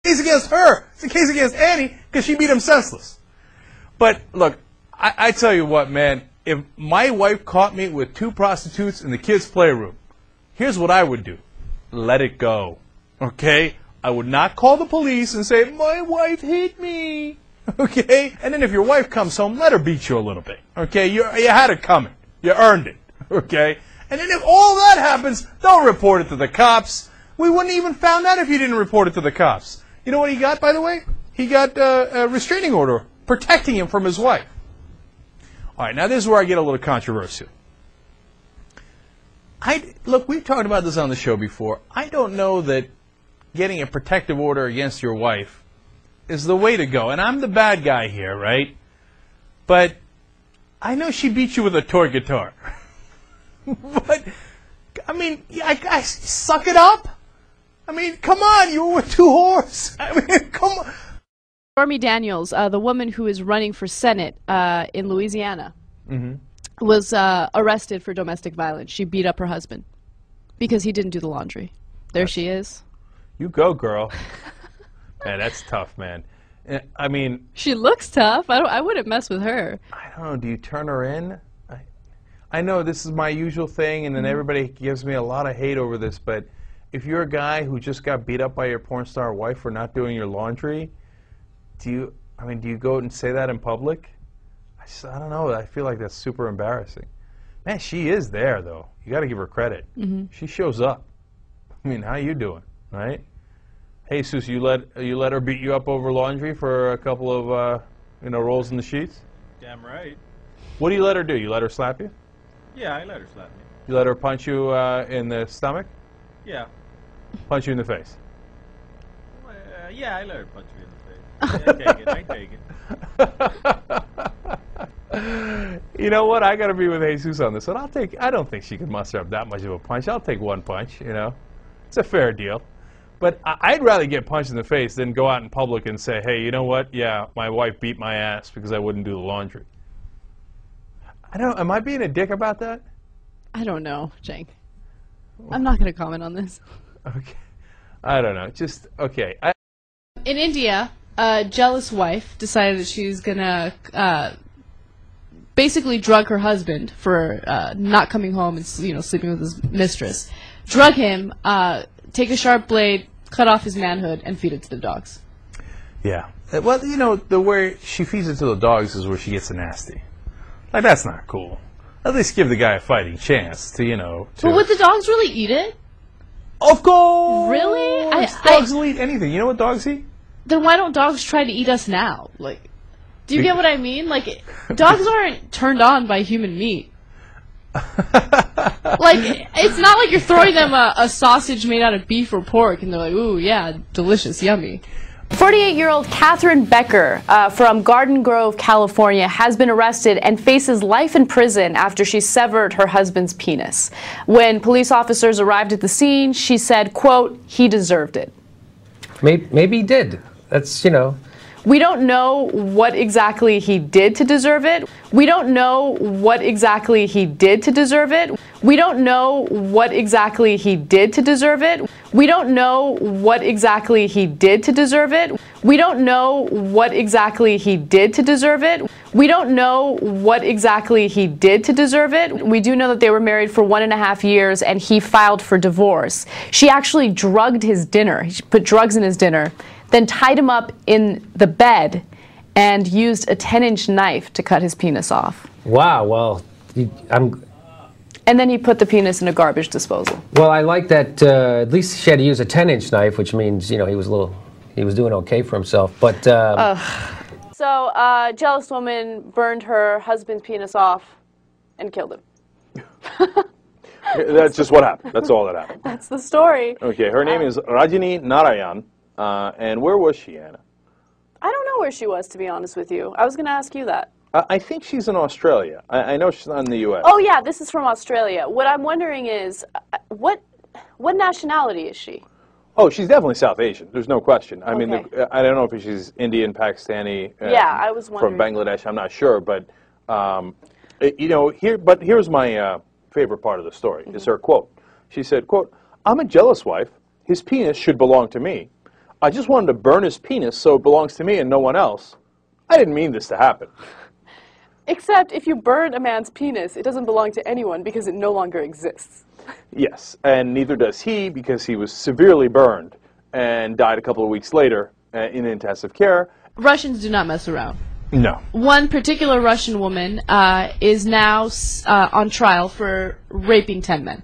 Case against her. It's a case against Annie because she beat him senseless. But look, I tell you what, man. If my wife caught me with 2 prostitutes in the kids' playroom, here's what I would do. Let it go. Okay? I would not call the police and say, my wife hit me. Okay? And then if your wife comes home, let her beat you a little bit. Okay? You had it coming. You earned it. Okay? And then if all that happens, don't report it to the cops. We wouldn't even found out if you didn't report it to the cops. You know what he got, by the way? He got a restraining order protecting him from his wife. All right, now this is where I get a little controversial. Look, we've talked about this on the show before. I don't know that getting a protective order against your wife is the way to go. And I'm the bad guy here, right? But I know she beat you with a toy guitar. But, I mean, I suck it up. I mean, come on, you were with 2 whores. I mean, come on. Stormy Daniels, the woman who is running for Senate in Louisiana, was arrested for domestic violence. She beat up her husband because he didn't do the laundry. There she is. You go, girl. Man, that's tough, man. I mean... She looks tough. I wouldn't mess with her. I don't know. Do you turn her in? I know this is my usual thing, and then everybody gives me a lot of hate over this, but if you're a guy who just got beat up by your porn star wife for not doing your laundry, do you go and say that in public? I don't know. I feel like that's super embarrassing. Man, she is there, though. You got to give her credit. She shows up. I mean, how you doing, right? Hey, Jesus, you let her beat you up over laundry for a couple of rolls in the sheets? Damn right. What do you let her do? You let her slap you? Yeah, I let her slap me. You let her punch you in the stomach? Yeah. Punch you in the face? Yeah, I let her punch you in the face. I take it. You know what? I got to be with Jesus on this one. I don't think she could muster up that much of a punch. I'll take 1 punch, you know. It's a fair deal. But I'd rather get punched in the face than go out in public and say, hey, you know what? Yeah, my wife beat my ass because I wouldn't do the laundry. Am I being a dick about that? I don't know, Cenk. I'm not going to comment on this. Okay. I don't know. Just, okay. In India, a jealous wife decided that she was going to basically drug her husband for not coming home and sleeping with his mistress. Drug him, take a sharp blade, cut off his manhood, and feed it to the dogs. Yeah. Well, the way she feeds it to the dogs is where she gets nasty. Like, that's not cool. At least give the guy a fighting chance to. But would the dogs really eat it? Of course! Really? Dogs will eat anything. You know what dogs eat? Then why don't dogs try to eat us now? Like, do you get what I mean? Like, dogs aren't turned on by human meat. Like, it's not like you're throwing them a sausage made out of beef or pork, and they're like, ooh, yeah, delicious, yummy. 48-year-old Catherine Becker from Garden Grove, California, has been arrested and faces life in prison after she severed her husband's penis. When police officers arrived at the scene, she said, quote, he deserved it. Maybe he did. That's, We don't know what exactly he did to deserve it. We don't know what exactly he did to deserve it. We don't know what exactly he did to deserve it. We don't know what exactly he did to deserve it. We don't know what exactly he did to deserve it. We don't know what exactly he did to deserve it. We do know that they were married for 1.5 years and he filed for divorce. She actually drugged his dinner. She put drugs in his dinner, then tied him up in the bed and used a 10-inch knife to cut his penis off. Wow, well, And then he put the penis in a garbage disposal. Well, I like that at least she had to use a 10-inch knife, which means, he was doing okay for himself, but... So, jealous woman burned her husband's penis off and killed him. That's just what happened. That's all that happened. That's the story. Okay, her name is Rajini Narayan. And where was she, Anna? I don't know where she was, to be honest with you. I was going to ask you that. I think she's in Australia. I know she's not in the U.S. Oh, yeah, this is from Australia. What I'm wondering is, what nationality is she? Oh, she's definitely South Asian. There's no question. I mean, Okay. I don't know if she's Indian, Pakistani, Yeah, I was wondering. from Bangladesh. I'm not sure, but here's my favorite part of the story. Is her quote. She said, "Quote: I'm a jealous wife. His penis should belong to me. I just wanted to burn his penis so it belongs to me and no one else. I didn't mean this to happen. Except if you burn a man's penis, it doesn't belong to anyone because it no longer exists. Yes, and neither does he because he was severely burned and died a couple of weeks later in intensive care. Russians do not mess around. No. One particular Russian woman is now on trial for raping 10 men.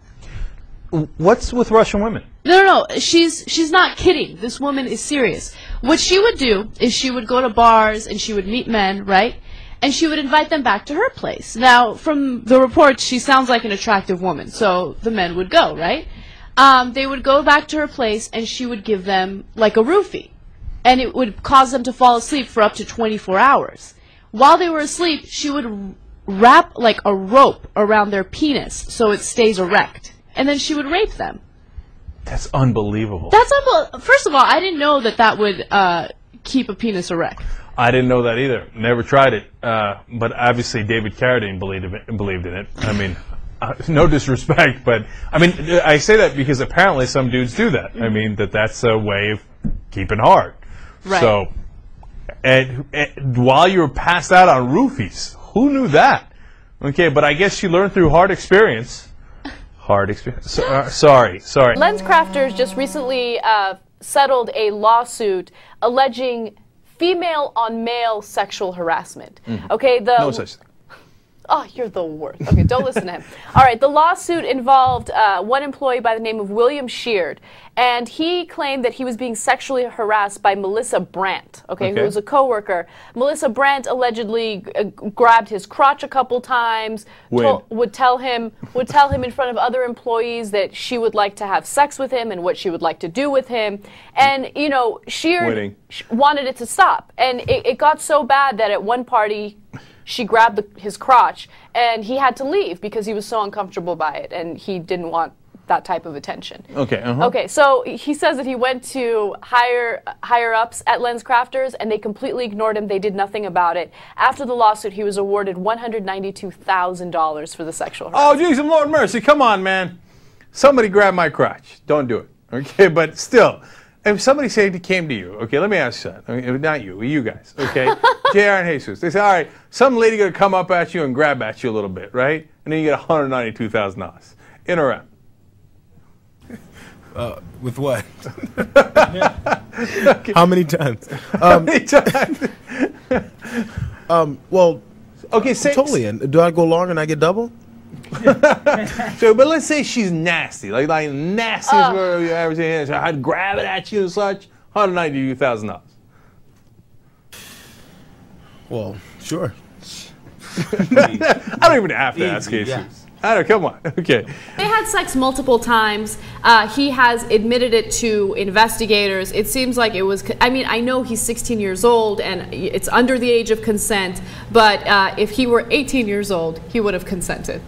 What's with Russian women? No, she's not kidding. This woman is serious. What she would do is she would go to bars and she would meet men, right? And she would invite them back to her place. Now, from the reports, she sounds like an attractive woman, so the men would go, right? They would go back to her place and she would give them like a roofie. And it would cause them to fall asleep for up to 24 hours. While they were asleep, she would wrap like a rope around their penis so it stays erect. And then she would rape them. That's unbelievable. That's unbelievable. First of all, I didn't know that would keep a penis erect. I didn't know that either. Never tried it. But obviously David Carradine believed in it. I mean, no disrespect, but I mean, I say that because apparently some dudes do that. I mean, that's a way of keeping hard. Right. So, and while you were passed out on roofies, who knew that? Okay, but I guess she learned through hard experience. Hard experience. Sorry. LensCrafters just recently settled a lawsuit alleging female-on-male sexual harassment. Okay, No such thing. Oh, you're the worst. Okay, don't listen to him. All right, the lawsuit involved one employee by the name of William Sheard, and he claimed that he was being sexually harassed by Melissa Brandt, who was a coworker. Melissa Brandt allegedly grabbed his crotch a couple times, would tell him in front of other employees that she would like to have sex with him and what she would like to do with him. And, you know, Sheard wanted it to stop. And it got so bad that at one party, she grabbed his crotch, and he had to leave because he was so uncomfortable by it, and he didn't want that type of attention. Okay. Okay, so he says that he went to higher-ups at LensCrafters, and they completely ignored him. They did nothing about it. After the lawsuit, he was awarded $192,000 for the sexual harassment. Oh, geez, Lord mercy. Come on, man. Somebody grab my crotch. Don't do it. Okay, but still. If somebody came to you, okay, let me ask you something. Not you guys, okay? JR and Jesus. They say, all right, some lady going to come up at you and grab at you a little bit, right? And then you get $192,000. In or out? With what? Okay. How many times? How many times? Well, okay, totally. And do I go long and I get double? So, but let's say she's nasty, like nasty is where you ever say. So I'd grab it at you and such. $192,000. Well, sure. I don't even have to ask Jesus. Yeah. I don't. Come on. Okay. They had sex multiple times. He has admitted it to investigators. It seems like it was, I mean, I know he's 16 years old and it's under the age of consent, but if he were 18 years old, he would have consented.